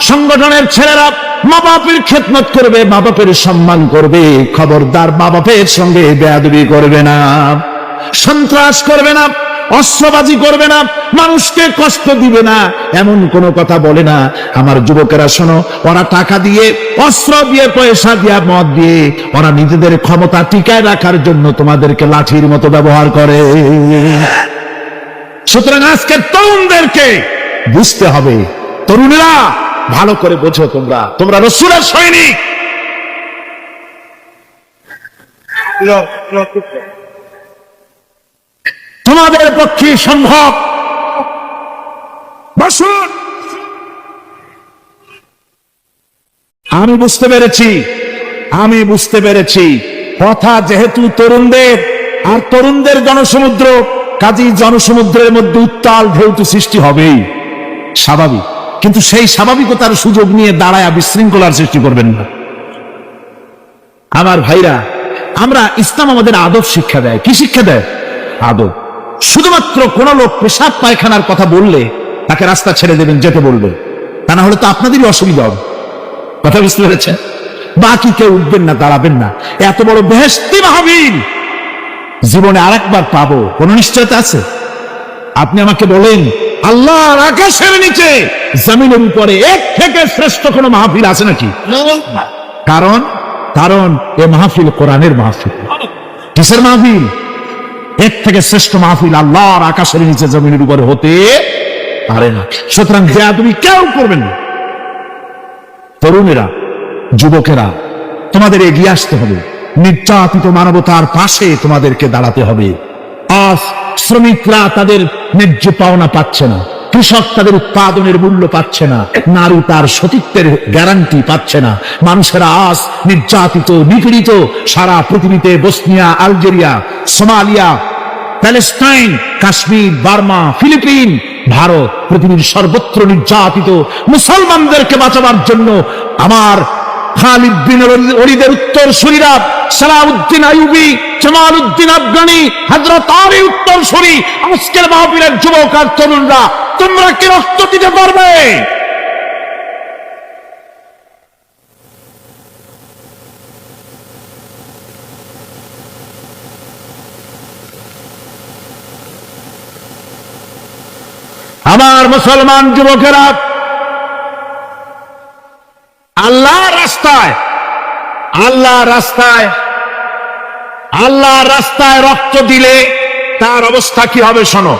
সংগঠনের ছেলেরা মা বাপের খেদমত করবে, মা বাপের সম্মান করবে, খবরদার মা বাপের সঙ্গে বেয়াদবি করবে না, সন্ত্রাস করবে না, অস্ত্রবাজি করবে না, মানুষকে কষ্ট দিবে না, এমন কোনো কথা বলে না। আমার যুবকেরা শোনো, ওরা টাকা দিয়ে, অস্ত্র দিয়ে, পয়সা দিয়ে, মদ দিয়ে ওরা নিজেদের ক্ষমতা টিকায় রাখার জন্য তোমাদেরকে লাঠির মতো ব্যবহার করে। সুতরাং আজকের তরুণদেরকে বুঝতে হবে, তরুণেরা ভালো করে বোঝো, তোমরা রাসূলের সৈনিক। তোমাদের পক্ষে সম্ভব। বসুন, আমি বুঝতে পেরেছি কথা যেহেতু তরুণদের, আর তরুণদের জনসমুদ্র, কাজী জনসমুদ্রের মধ্যে উত্তাল ঢেউ তো সৃষ্টি হবেই, স্বাভাবিক। কিন্তু সেই স্বাভাবিকতার সুযোগ নিয়ে দাঁড়ায় বিশৃঙ্খলার সৃষ্টি করবেন না। আমার ভাইরা, আমরা ইসলাম আমাদের আদব শিক্ষা দেয়। কি শিক্ষা দেয়? আদব। শুধুমাত্র কোন লোক পেশাব পায়খানার কথা বললে তাকে রাস্তা ছেড়ে দেবেন, যেতে বলবেন, তা না হলে তো আপনাদেরই অসুবিধা হবে। কথা বুঝতে পেরেছেন? বাকি কেউ উঠবেন না, দাঁড়াবেন না। এত বড় বেহেশতি মাহফিল জীবনে আরেকবার পাবো কোন নিশ্চয়তা আছে? আপনি আমাকে বলেন, আল্লাহর আকাশের নিচে জমিনের উপরে এক থেকে শ্রেষ্ঠ কোন মাহফিল আছে নাকি? কারণ এ মাহফিল কোরআনের মাহফিল। কিসের মাহফিল? এর থেকে শ্রেষ্ঠ মাহফিল আল্লাহর আকাশের নিচে জমিনের উপরে হতে পারে না। সুতরাং বেয়াদবি কেউ করবেন না। তরুণেরা, যুবকেরা, তোমাদের এগিয়ে আসতে হবে। নির্যাতিত মানবতার পাশে তোমাদেরকে দাঁড়াতে হবে। আজ শ্রমিকরা তাদের ন্যায্য পাওনা পাচ্ছে না, কৃষক তাদের উৎপাদনের মূল্য পাচ্ছে না, নারী তার সতীত্বের গ্যারান্টি পাচ্ছে না। মানুষেরা আজ নির্যাতিত, নিপীড়িত। সারা পৃথিবীতে Bosnia, Algeria, Somalia, Palestine, Kashmir, Burma, Philippines, Bharat, পৃথিবীর সর্বত্র নির্যাতিত মুসলমানদেরকে বাঁচাবার জন্য আমার খালিদ বিন ওলীদের উত্তরসূরিরা, সালাউদ্দিন আইয়ুবী, জামালউদ্দিন আফগানি, হযরত আলী উত্তরসূরি, আজকের মাহফিলের যুবক আর তরুণরা, তোমরা কি রক্ত দিতে পারবে? আমার মুসলমান যুবকেরা, আল্লাহর রাস্তায় রক্ত দিলে তার অবস্থা কি হবে শোনো।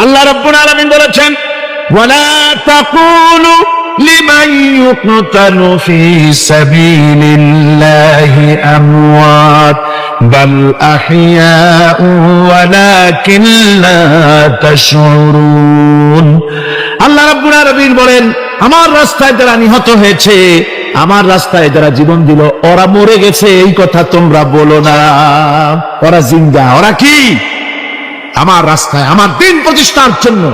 আল্লাহ রাব্বুল আলামিন বলেছেন, ওয়ালা তাকুলু লিমান ইউকতালু ফি সাবিলিল্লাহি আমওয়াত বাল আহইয়াউ ওয়ালাকিন লা তাশউরুন। আল্লাহ রাব্বুল আলামিন বলেন, আমার রাস্তায় যারা নিহত হয়েছে, আমার রাস্তায় যারা জীবন দিল, ওরা মরে গেছে এই কথা তোমরা বলো না, ওরা জিন্দা। ওরা কি? আমার রাস্তায়, আমার দিন প্রতিষ্ঠার জন্য,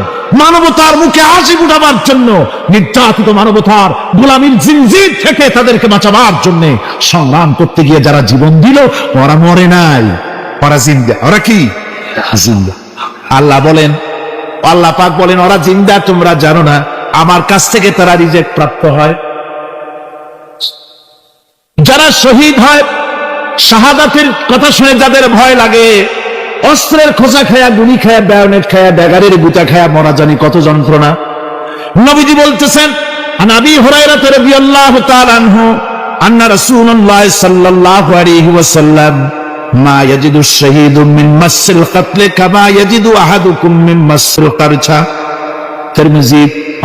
মানবতার মুখে হাসি ফুটাবার জন্য, নির্যাতিত মানবতার গোলামীর জিনজির থেকে তাদেরকে বাঁচাবার জন্য সংগ্রাম করতে গিয়ে যারা জীবন দিল, ওরা মরে নাই, ওরা জিন্দা। ওরা কি? জিন্দা। আল্লাহ বলেন, আল্লাহ পাক বলেন, ওরা জিন্দা তোমরা জানো না, আমার কাছ থেকে তারা রিজেক্ট প্রাপ্ত হয়। যারা শহীদ হয়, শাহাদাতের কথা শুনে যাদের ভয় লাগে, অস্ত্রের খোঁচা খায়া, গুলি খায়া, বায়োনেট খায়া, ব্যাগারের গুতা খায়া মরা, জানি কত যন্ত্রণা। নবীজি বলতেছেন, আন আবি হুরায়রা রাদিয়াল্লাহু তাআলা আনহু আন্না রাসূলুল্লাহ সাল্লাল্লাহু আলাইহি ওয়াসাল্লাম মা ইয়াজিদু শাহীদু মিন মাসিল কাতল কামা ইয়াজিদু আহাদুকুম মিন মাসিল কারছা। তিরমিজি,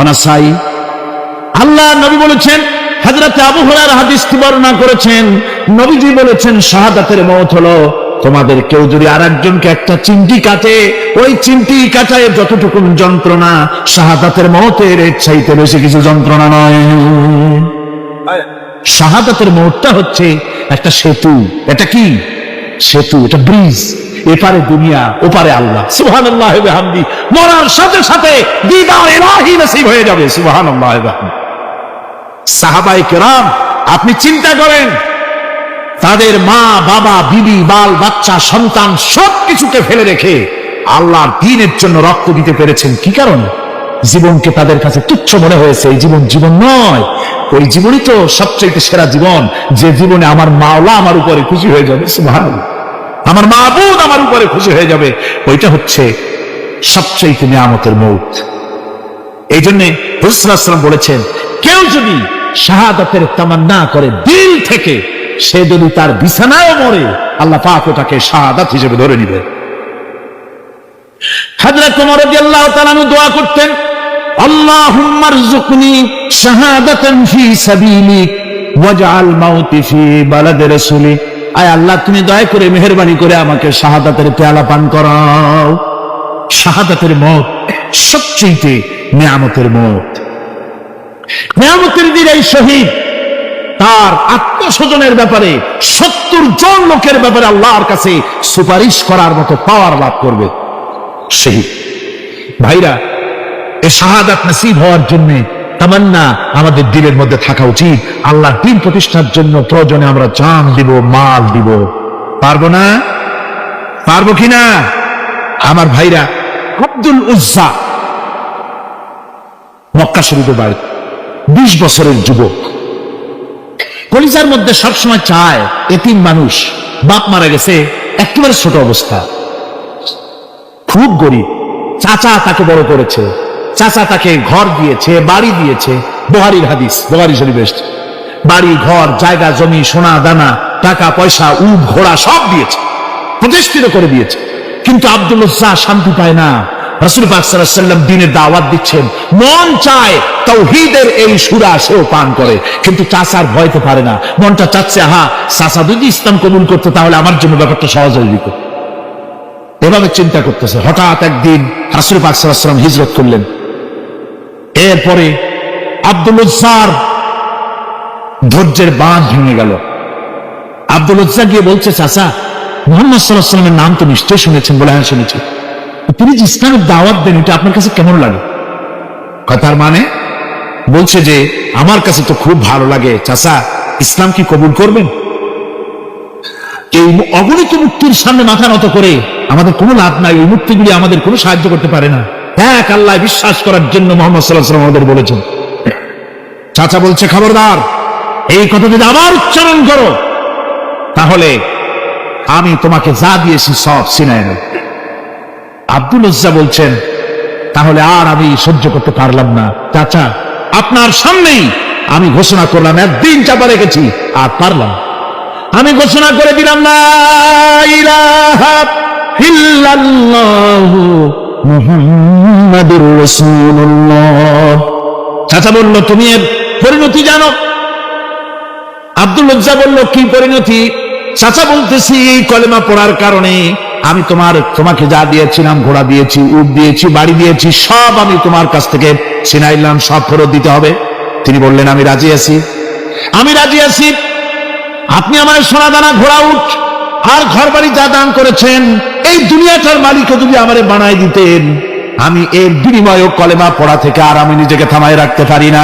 নাসাই। আল্লাহ নবী বলেছেন, হযরত আবু হুরায়রা হাদিসটি বর্ণনা করেছেন, নবীজি বলেছেন, শাহাদাতের মওত হলো তোমাদের কেউ যদি আরেকজনকে একটা চিমটি কাটে, ওই চিমটি কাটায় যতটুকু যন্ত্রণা, শাহাদাতের মওতের এর চাইতে বেশি কিছু যন্ত্রণা নয়। শাহাদাতের মওতটা হচ্ছে একটা সেতু। এটা কি? সেতু, এটা ব্রিজ, এপারে দুনিয়া ওপারে আল্লাহ। সুবহানাল্লাহ ওয়া বিহামদি। মরার সাথে সাথে দিদার ইলাহি নসিব হয়ে যাবে। সুবহানাল্লাহ ওয়া বিহামদি। সাহাবায়ে কেরাম, আপনি চিন্তা করেন, তাদের মা বাবা বিবি বাল বাচ্চা সন্তান সবকিছুকে ফেলে রেখে আল্লাহর দ্বীনের জন্য রক্ত দিতে পেরেছেন। কি কারণে? জীবনকে তাদের কাছে তুচ্ছ মনে হয়েছে। এই জীবন জীবন নয়, ওই জীবনই তো সবচেয়ে সেরা জীবন, যে জীবনে আমার মাওলা আমার উপরে খুশি হয়ে যাবে। সুবহানাল্লাহ, আমার মাবুদ আমার উপরে খুশি হয়ে যাবে। ওইটা হচ্ছে সবচেয়ে নিয়ামতের মউত। এই জন্য রাসূল সাল্লাল্লাহু আলাইহি ওয়াসাল্লাম বলেছেন, কেউ যদি শাহাদাতের তামান্না করে দিল থেকে, সে যদি তার বিছানায় মরে, আল্লাহ পাক ওটাকে শাহাদাত হিসেবে ধরে নেবে। হযরত ওমর রাদিয়াল্লাহু তাআলা দোয়া করতেন, আল্লাহুম্মা রযুকনি শাহাদাতান ফি সাবিলিক ওয়াজআল মাউতি ফি বালাদি রাসূলিক। আয় আল্লাহ, তুমি দয়া করে মেহেরবানি করে আমাকে শাহাদাতের পেয়ালা পান করাও। শাহাদাতের মওত সবচেয়ে নিয়ামতের মওত। নিয়ামতের দিন এই শহীদ তার আত্মস্বজনের ব্যাপারে 70 জন লোকের ব্যাপারে আল্লাহর কাছে সুপারিশ করার মতো পাওয়ার লাভ করবে। শহীদ ভাইরা, এ শাহাদাত নসিব হওয়ার জন্য তামান্না আমাদের দিলের মধ্যে থাকা উচিত। আল্লাহর দ্বীন প্রতিষ্ঠার জন্য প্রয়োজনে আমরা জান দিব, মাল দিব। পারবো না? পারবো কিনা? আমার ভাইরা, আব্দুল উজ্জা মক্কা শরীফে বাড়ি, 20 বছরের যুবক, কলিজার মধ্যে সবসময় চায় এতিম মানুষ, বাপ মারা গেছে, একেবারে ছোট অবস্থা, খুব গরিব। চাচা তাকে বড় করেছে, চাচা তাকে ঘর দিয়েছে, বাড়ি দিয়েছে। বুখারীর হাদিস, বুখারী শরীফে এসেছে। বাড়ি ঘর জায়গা জমি সোনা দানা টাকা পয়সা উট ঘোড়া সব দিয়েছে, প্রতিষ্ঠিত করে দিয়েছে। কিন্তু আব্দুল উজ্জা শান্তি পায় না। রাসূল পাক সাল্লাল্লাহু আলাইহি ওয়াসাল্লাম দ্বীনের দাওয়াত দিচ্ছেন, মন চায় তাওহীদের এই সূরা সেও পান করে, কিন্তু চাচার ভয়তে পারে না। মনটা চাচ্ছে, আহা, চাচা যদি ইসলাম কবুল করতো তাহলে আমার জন্য ব্যাপারটা সহজ হয়ে যেত। এভাবে চিন্তা করতেছে। হঠাৎ একদিন রাসূল পাক সাল্লাল্লাহু আলাইহি ওয়াসাল্লাম হিজরত করলেন। এরপরে আব্দুল উজ্জার ধৈর্যের বাঁধ ভেঙে গেল। আব্দুল উজ্জা গিয়ে বলছে, চাচা, মুহাম্মদ সাল্লাল্লাহু আলাইহি ওয়াসাল্লামের নাম তো নিশ্চয়ই শুনেছেন। বলে, হ্যাঁ শুনেছি। তিনি যে ইসলামের দাওয়াত দেন, এটা আপনার কাছে কেমন লাগে? কথার মানে বলছে যে, আমার কাছে তো খুব ভালো লাগে। চাচা, ইসলাম কি কবুল করবেন? এই অগণিত মুক্তির সামনে মাথা নত করে আমাদের কোনো লাভ নাই। ওই মুক্তিগুলি আমাদের কোনো সাহায্য করতে পারে না। এক আল্লাহ বিশ্বাস করার জন্য মুহাম্মদ সাল্লাল্লাহু আলাইহি ওয়াসাল্লাম আমাদের বলেছেন। চাচা বলছে, খবরদার, এই কথা যদি আবার উচ্চারণ করো তাহলে আমি তোমাকে যা দিয়েছি সব ছিনায় নেব। আব্দুল উজ্জা বলছেন, তাহলে আর আমি সহ্য করতে পারলাম না। চাচা, আপনার সামনেই আমি ঘোষণা করলাম, একদিন চাপা রেখেছি, আর পারলাম। আমি ঘোষণা করে দিলাম, লা ইলাহা ইল্লাল্লাহু মুহাম্মাদুর রাসূলুল্লাহ। চাচা বলল, তুমি এর পরিণতি জানো? আব্দুল উজ্জা বলল, কি পরিণতি? চাচা বলতেছি, এই কলেমা পড়ার কারণে আমি তোমাকে যা দিয়েছিলাম, ঘোড়া দিয়েছি, উট দিয়েছি, বাড়ি দিয়েছি, সব আমি তোমার কাছ থেকে ছিনাইলাম, সব ফেরত দিতে হবে। তিনি বললেন, আমি রাজি আছি, আমি রাজি আছি। আপনি আমার সোনা দানা ঘোড়া উট আর ঘর বাড়ি যা দান করেছেন, এই দুনিয়াটার মালিকও যদি আমারে বানায় দিতেন, আমি এর বিনিময়ে কলেমা পড়া থেকে আর আমি নিজেকে থামায় রাখতে পারি না।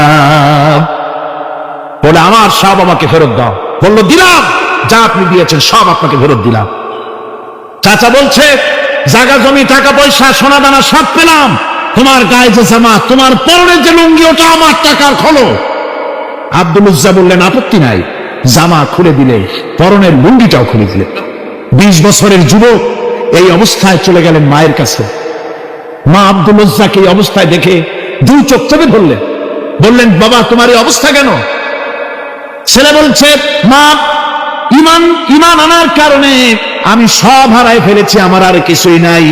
বলে, আমার সব আমাকে ফেরত দাও। বলল, দিলাম, যা আপনি দিয়েছেন সব আপনাকে ফেরত দিলাম। চাচা বলছে, জায়গা জমি টাকা পয়সা সোনা দানা সব পেলাম, তোমার গায়ে যে জামা, তোমার পরনের যে লুঙ্গি, ওটা আমার টাকার খোলো। আব্দুল উজ্জা বললেন, আপত্তি নাই, জামা খুলে দিলে, পরনের লুঙ্গিটাও খুলে দিলে। 20 বছরের যুবক এই অবস্থায় চলে গেলেন মায়ের কাছে। মা আব্দুল উজ্জাকে এই অবস্থায় দেখে 2 চোখ চেপে ধরলেন, বললেন, বাবা, তোমার এই অবস্থা কেন? ছেলে বলছে, মা, ইমান আনার কারণে আমি সব হারাই ফেলেছি, আমার আর কিছুই নাই।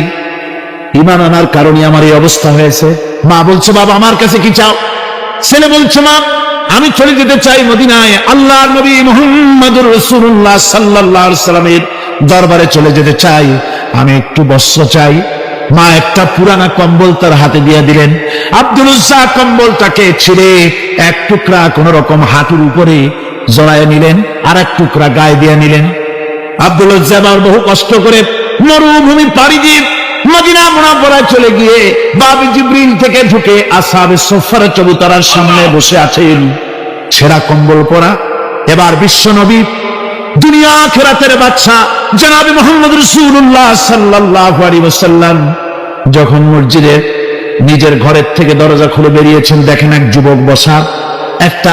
ইমান আনার কারণে আমার এই অবস্থা হয়েছে। মা বলছে, বাবা, আমার কাছে কি চাও? ছেলে বলছে, মা, আমি চলে যেতে চাই মদিনায়, আল্লাহর নবী মুহাম্মদুর রাসূলুল্লাহ সাল্লাল্লাহু আলাইহি সাল্লামের দরবারে চলে যেতে চাই, আমি একটু বস্ত্র চাই। মা একটা পুরানা কম্বল তার হাতে দিয়ে দিলেন। আব্দুল উজ্জা কম্বলটাকে ছিঁড়ে এক টুকরা কোন রকম হাঁটুর উপরে জড়ায় নিলেন, আর এক টুকরা গায়ে দিয়ে নিলেন। আব্দুল উজ্জা বহু কষ্ট করে মরুভূমি পাড়ি দিয়ে মদিনা মুনাওয়ারায় চলে গিয়ে বাব জিবরিল থেকে ঢুকে আসহাবে সুফফার চবুতরার সামনে বসে আছেন, ছেঁড়া কম্বল পরা। এবার বিশ্ব নবী, দুনিয়া আখিরাতের বাদশা জনাবে মুহাম্মদ রাসূলুল্লাহ সাল্লাল্লাহু আলাইহি ওয়াসাল্লাম যখন মসজিদে নিজের ঘরের থেকে দরজা খুলে বেরিয়েছেন, দেখেন এক যুবক বসা, একটা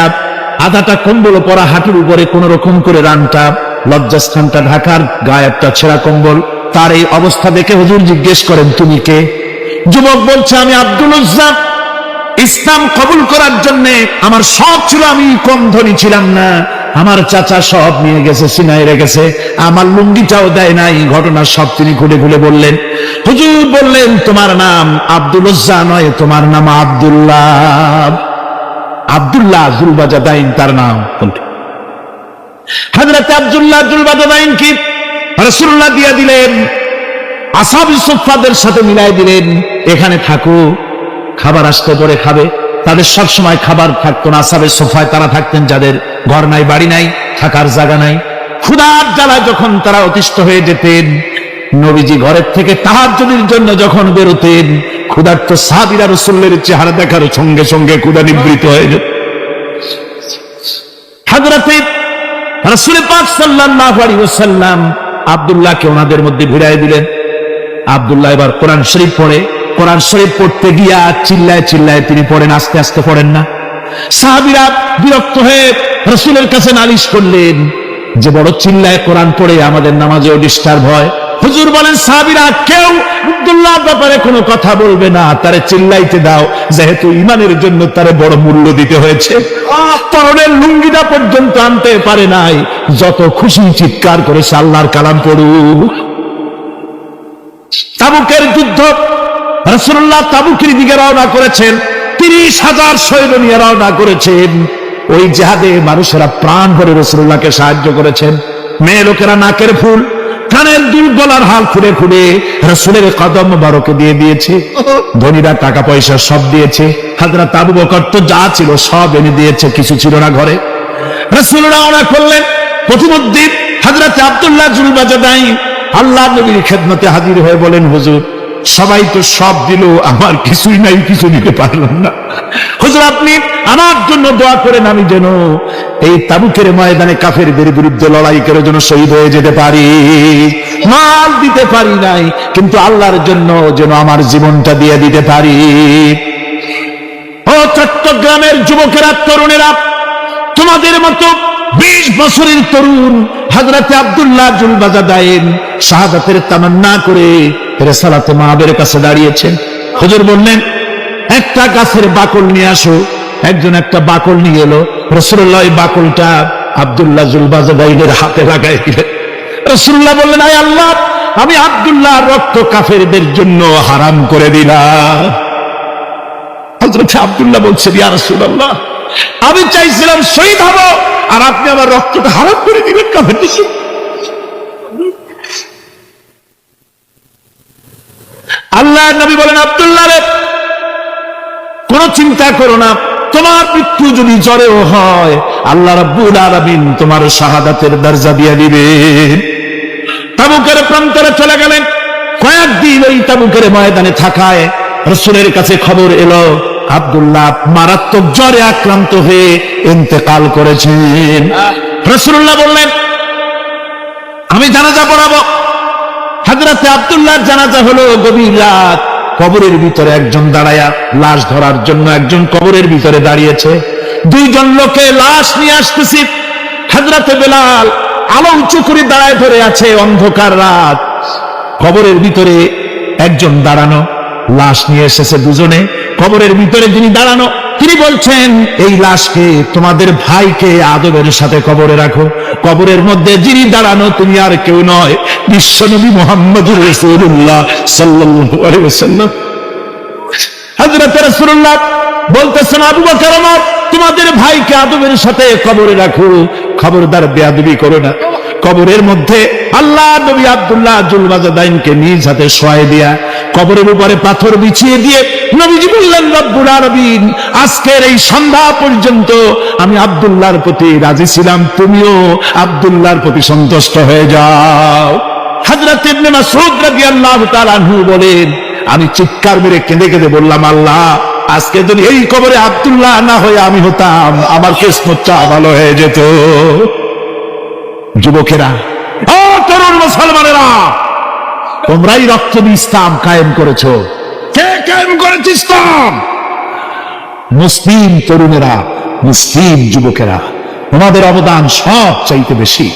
আধাটা কম্বল পরা, হাঁটুর উপরে কোন রকম করে রানটা লজ্জাস্থানটা ঢাকার, গায়ে একটা ছেঁড়া কম্বল। তার এই অবস্থা দেখে হুজুর জিজ্ঞেস করেন, তুমি কে? যুবক বলছে, আমি আব্দুল উজ্জা। ইসলাম কবুল করার জন্য আমার সব ছিল, আমি কম ধনী ছিলাম না, আমার চাচা সব নিয়ে গেছে, সিনাই রেখেছে, আমার লুঙ্গিটাও দেয় নাই। ঘটনা সব তিনি খুলে খুলে বললেন। হুজুর বললেন, তোমার নাম আব্দুল উজ্জা নয়, তোমার নাম আব্দুল্লাহ। আব্দুল্লাহ জুলবাজাদাইন তার নাম। হযরত আব্দুল্লাহ জুলবাজাদাইন কি রাসূলুল্লাহ দিয়ে দিলেন, আসহাবে সুফফাদের সাথে মিলাই দিলেন, এখানে থাকো, খাবার আসতে পরে খাবে। তাদের সব সময় খাবার থাকতো না। আসহাবে সুফফায় তারা থাকতেন যাদের ঘর নাই, বাড়ি নাই, থাকার জায়গা নাই। ক্ষুধার জ্বালায় যখন তারা অতিষ্ঠ হয়ে যেতেন, নবীজি ঘরের থেকে তাহাজ্জুদের জন্য যখন বেরোতেন, ক্ষুধার্ত সাহাবীরা রাসূলের চেহারা দেখার সঙ্গে সঙ্গে ক্ষুধা নিবৃত হয়ে যেত। হযরত রাসূল পাক সাল্লাল্লাহু আলাইহি ওয়াসাল্লাম আব্দুল্লাহকে ওনাদের মধ্যে ভিড়ায় দিলেন। আব্দুল্লাহ এবার কোরআন শরীফ পড়ে। কোরআন শরীফ পড়তে গিয়া চিল্লায় চিল্লায় তিনি পড়েন, আস্তে আস্তে পড়েন না। সাহাবীরা বিরক্ত হয়ে রাসূলের কাছে নালিশ করলেন যে বড় চিল্লায় কোরআন পড়ে, আমাদের নামাজেও ডিস্টার্ব হয়। হুজুর বলেন, সাহাবীরা কেউ আব্দুল্লাহর ব্যাপারে কোনো কথা বলবে না, তারে চিল্লাইতে দাও, যেহেতু ঈমানের জন্য তারে বড় মূল্য দিতে হয়েছে। পরনের লুঙ্গিটা পর্যন্ত আনতে পারে নাই, যত খুশি চিৎকার করেছে আল্লাহর কালাম পড়ুক। তাবুকের যুদ্ধ, রাসূলুল্লাহ তাবুকের দিকে রওনা করেছেন, 30,000 সৈন্য নিয়ে রওনা করেছেন। ওই জিহাদে মানুষেরা প্রাণ ভরে রাসূলুল্লাহকে সাহায্য করেছেন। মেয়ে লোকেরা নাকের ফুল, কানের দুল, গলার হাল খুলে খুলে রাসূলের কদম মোবারকে দিয়ে দিয়েছে। ধনীরা টাকা পয়সা সব দিয়েছে। হযরত আবু বকর তো যা ছিল সব এনে দিয়েছে, কিছু ছিল না ঘরে। রাসূল রওনা করলেন। প্রতিমধ্যে হযরত আব্দুল্লাহ জুলবাজাদাইন আল্লাহ নবীর খেদমতে হাজির হয়ে বলেন, হুজুর সবাই তো সব দিল, আমার কিছুই নাই, কিছু দিতে পারলাম না। হুজুর আপনি আমার জন্য দোয়া করেন, আমি যেন এই তাবুকের ময়দানে কাফেরদের বিরুদ্ধে লড়াই করে যেন শহীদ হয়ে যেতে পারি। মাল দিতে পারি নাই, কিন্তু আল্লাহর জন্য যেন আমার জীবনটা দিয়ে দিতে পারি। ও চট্টগ্রামের যুবকেরা, তরুণেরা, তোমাদের মতো 20 বছরের তরুণ হযরত আব্দুল্লাহ জুলবাজাদাইন শাহাদাতের তামান্না করে রিসালাতে মাহবের কাছে দাঁড়িয়েছেন। হুজুর বললেন, একটা গাছের বাকল নিয়ে আসো। একজন একটা বাকল নিয়ে এলো। রাসূলুল্লাহ এই বাকলটা আব্দুল্লাহ জুলবাজাদাইনের হাতে লাগাই দিলেন। রাসূলুল্লাহ বললেন, আয় আল্লাহ, আমি আব্দুল্লাহর রক্ত কাফেরদের জন্য হারাম করে দিলাম। হযরত আব্দুল্লাহ বলছেন, ইয়া রাসূলুল্লাহ, আমি চাইছিলাম শহীদ হব, আর আপনি আমার রক্তটা হারাম করে দিলেন কাফেরদের জন্য। আল্লাহ নবী বলেন, আব্দুল্লাহ রে, কোন চিন্তা করো না, তোমার মৃত্যু যদি জ্বরেও হয়, আল্লাহ রাব্বুল আলামিন তোমার শাহাদাতের দরজা দিয়ে দিবেন। তাবুকের প্রান্তরে চলে গেলেন। কয়েকদিন ওই তাবুকের ময়দানে থাকায় রাসূলের কাছে খবর এলো, আব্দুল্লাহ মারাত্মক জ্বরে আক্রান্ত হয়ে ইন্তেকাল করেছেন। রাসূলুল্লাহ বললেন, আমি জানাজা পড়াবো। হযরত আব্দুল্লাহর জানাজা হলো গভীর রাত। কবরের ভিতরে একজন দাঁড়ায়া লাশ ধরার জন্য একজন কবরের ভিতরে দাঁড়িয়েছে। 2 জন লোকে লাশ নিয়ে আসতেছে। হযরত বেলাল আলো উঁচু করে দাঁড়ায় ধরে আছে। অন্ধকার রাত, কবরের ভিতরে একজন দাঁড়ানো, লাশ নিয়ে এসেছে 2 জনে। কবরের ভিতরে যিনি দাঁড়ানো, তিনি বলছেন, এই লাশকে তোমাদের ভাইকে আদবের সাথে কবরে রাখো। কবরের মধ্যে যিনি দাঁড়ানো তিনি আর কেউ নয়, বিশ্বনবী মুহাম্মদুর রাসূলুল্লাহ সাল্লাল্লাহু আলাইহি ওয়াসাল্লাম। হযরত রাসূলুল্লাহ বলতেছেন, আবু বকর ওমর, তোমাদের ভাইকে আদবের সাথে কবরে রাখো, খবরদার বেয়াদবি করো না। কবরের মধ্যে আল্লাহ নবী আব্দুল্লাহ জুলবাজাদাইনকে নিজ হাতে শোয়াই দিয়া কবরের উপরে পাথর বিছিয়ে দিয়ে নবীজি বললেন, রব্বুল আলামিন আজকের এই সন্ধ্যা পর্যন্ত আমি আব্দুল্লাহর প্রতি রাজি ছিলাম, তুমিও আব্দুল্লাহর প্রতি সন্তুষ্ট হয়ে যাও। হযরত ইবনে মাসউদ রাদিয়াল্লাহু তাআলা আনহু বলেন, আমি চিৎকার মেরে কেঁদে কেঁদে বললাম, আল্লাহ আজকে যদি এই কবরে আব্দুল্লাহ না হয়ে আমি হতাম, আমার কিসমতটা ভালো হয়ে যেত। যুবকেরা, ও তরুণ মুসলমানেরা, তোমরাই রক্ত দিয়ে ইসলাম কায়েম করেছো। কে কায়েম করেছে ইসলাম? মুসলিম তরুণেরা, মুসলিম যুবকেরা, তোমাদের অবদান সব চাইতে বেশি।